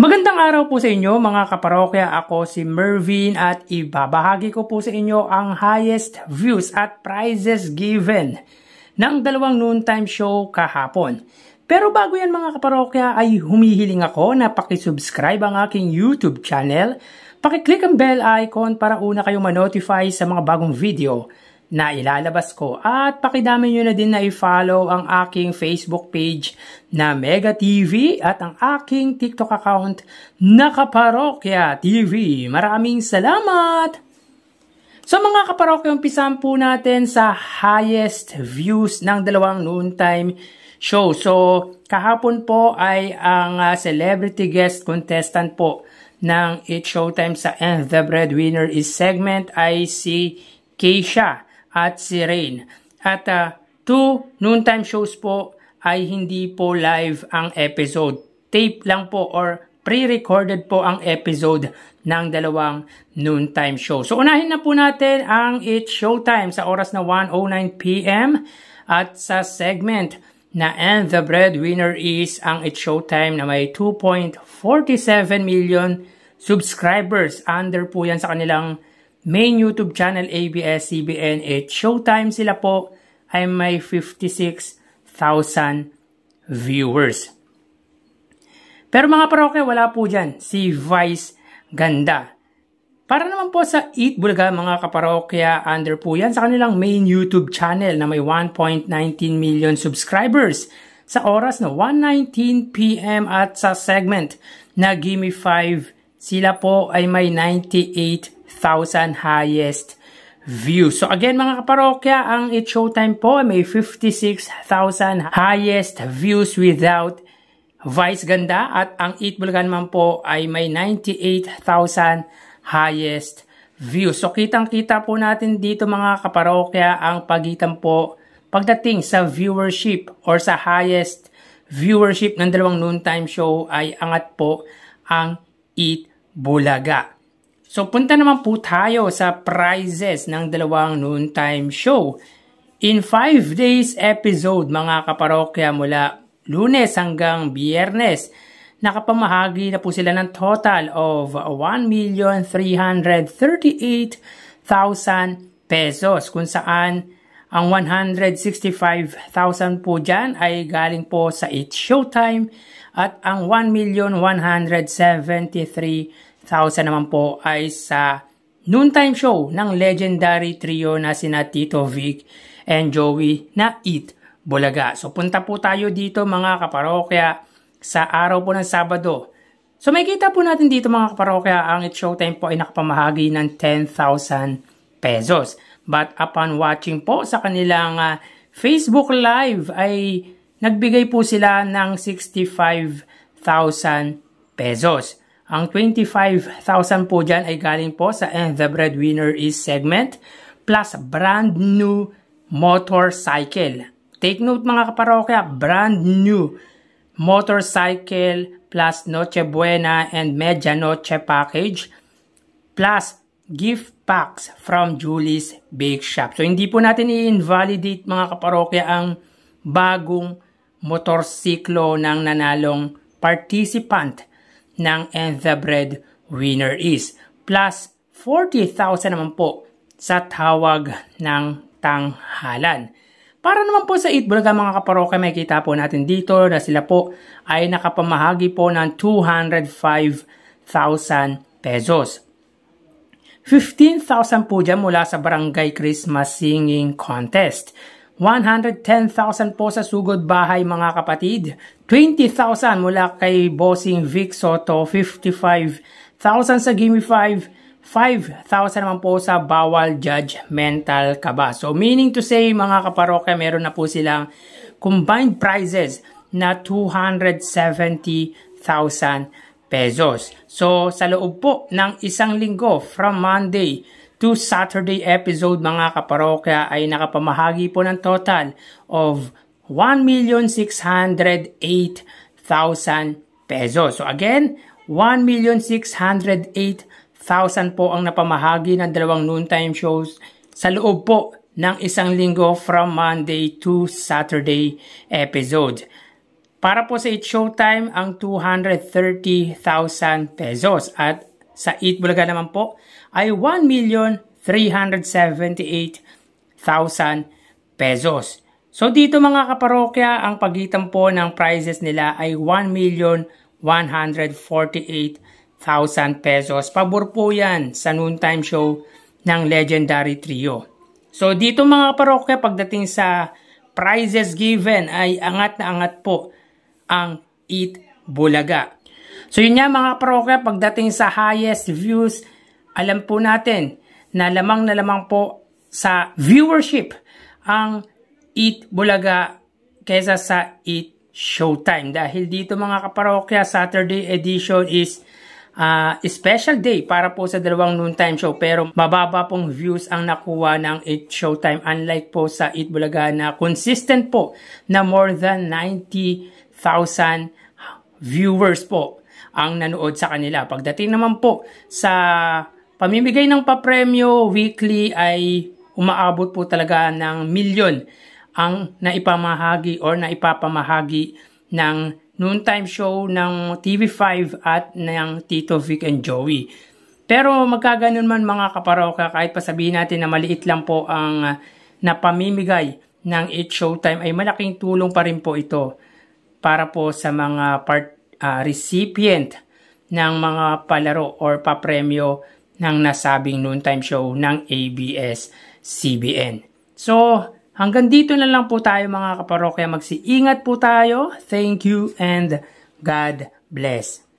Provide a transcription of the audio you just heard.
Magandang araw po sa inyo mga kaparokya. Ako si Mervin at ibabahagi ko po sa inyo ang highest views at prizes given ng dalawang noontime show kahapon. Pero bago yan mga kaparokya ay humihiling ako na pakisubscribe ang aking YouTube channel. Pakiclick ang bell icon para una kayong ma-notify sa mga bagong video na ilalabas ko. At pakidami nyo na din na i-follow ang aking Facebook page na Mega TV at ang aking TikTok account na Kaparokya TV. Maraming salamat! So mga kaparokya, umpisahan po natin sa highest views ng dalawang noontime show. So kahapon po ay ang celebrity guest contestant po ng It's Showtime sa And the Breadwinner is segment ay si Keisha at si Rain. At two noontime shows po ay hindi po live ang episode. Tape lang po or pre-recorded po ang episode ng dalawang noontime show. So unahin na po natin ang It's Showtime sa oras na 1:09 PM at sa segment na And the Breadwinner is ang It's Showtime na may 2.47 million subscribers. Under po yan sa kanilang main YouTube channel ABS-CBN. It's Showtime, sila po ay may 56,000 viewers. Pero mga parokya, wala po dyan si Vice Ganda. Para naman po sa Eat Bulaga mga kaparokya, under po yan sa kanilang main YouTube channel na may 1.19 million subscribers sa oras na 1:19 PM at sa segment na Gimme 5, sila po ay may 98,000 highest views. So again mga kaparokya, ang It's Showtime po may 56,000 highest views without Vice Ganda at ang Eat Bulaga naman po ay may 98,000 highest views. So kitang-kita po natin dito mga kaparokya ang pagitan po pagdating sa viewership or sa highest viewership ng dalawang noontime show ay angat po ang Eat Bulaga. So punta naman po tayo sa prizes ng dalawang noontime show. In 5 days episode mga kaparokya mula Lunes hanggang Biyernes, nakapamahagi na po sila ng total of 1,338,000 pesos kung saan ang 165,000 po dyan ay galing po sa It's Showtime at ang 1,173,000 naman po ay sa noontime show ng legendary trio na sina Tito Vic and Joey na Eat Bulaga. So punta po tayo dito mga kaparokya sa araw po ng Sabado. So may kita po natin dito mga kaparokya, ang It's Showtime po ay nakapamahagi ng 10,000 pesos. But upon watching po sa kanilang Facebook Live ay nagbigay po sila ng 65,000 pesos. Ang 25,000 po dyan ay galing po sa And the Breadwinner is segment plus brand new motorcycle. Take note mga kaparokya, brand new motorcycle plus Noche Buena and Medianoche package plus gift packs from Julie's Bake Shop. So hindi po natin i-invalidate mga kaparokya ang bagong motorsiklo ng nanalong participant ng And the Breadwinner is plus 40,000 naman po sa tawag ng tanghalan. Para naman po sa Eat Bulaga mga kaparokya, may kita po natin dito na sila po ay nakapamahagi po ng 205,000 pesos. 15,000 po dyan mula sa Barangay Christmas Singing Contest. 110,000 po sa Sugod Bahay mga kapatid. 20,000 mula kay Bossing Vic Soto. 55,000 sa Gimme 5. 5,000 naman po sa Bawal Judgmental Kaba. So meaning to say mga kaparokya, meron na po silang combined prizes na 270,000 pesos. So sa loob po ng isang linggo from Monday to Saturday episode mga kaparokya ay nakapamahagi po ng total of 1,608,000 pesos. So again, 1,608,000 po ang napamahagi ng dalawang noontime shows sa loob po ng isang linggo from Monday to Saturday episode. Para po sa Eat Showtime, ang 230,000 pesos. At sa Eat Bulaga naman po ay 1,378,000 pesos. So dito mga kaparokya, ang pagitan po ng prizes nila ay 1,148,000 pesos. Pabor po yan sa noontime show ng Legendary Trio. So dito mga kaparokya, pagdating sa prizes given ay angat na angat po ang Eat Bulaga. So yun nga mga kaparokya, pagdating sa highest views, alam po natin na lamang po sa viewership ang Eat Bulaga kaysa sa Eat Showtime. Dahil dito mga kaparokya, Saturday edition is special day para po sa dalawang noontime show. Pero mababa pong views ang nakuha ng Eat Showtime. Unlike po sa Eat Bulaga na consistent po na more than 90,000 viewers po ang nanood sa kanila. Pagdating naman po sa pamimigay ng papremyo weekly ay umaabot po talaga ng milyon ang naipamahagi or naipapamahagi ng noontime show ng TV5 at ng Tito Vic and Joey. Pero magkaganon man mga kaparokya, kahit pa sabihin natin na maliit lang po ang napamimigay ng Eat Showtime, ay malaking tulong pa rin po ito para po sa mga recipient ng mga palaro or papremyo ng nasabing noontime show ng ABS-CBN. So, hanggang dito na lang po tayo mga kaparokya. Mag-iingat po tayo. Thank you and God bless.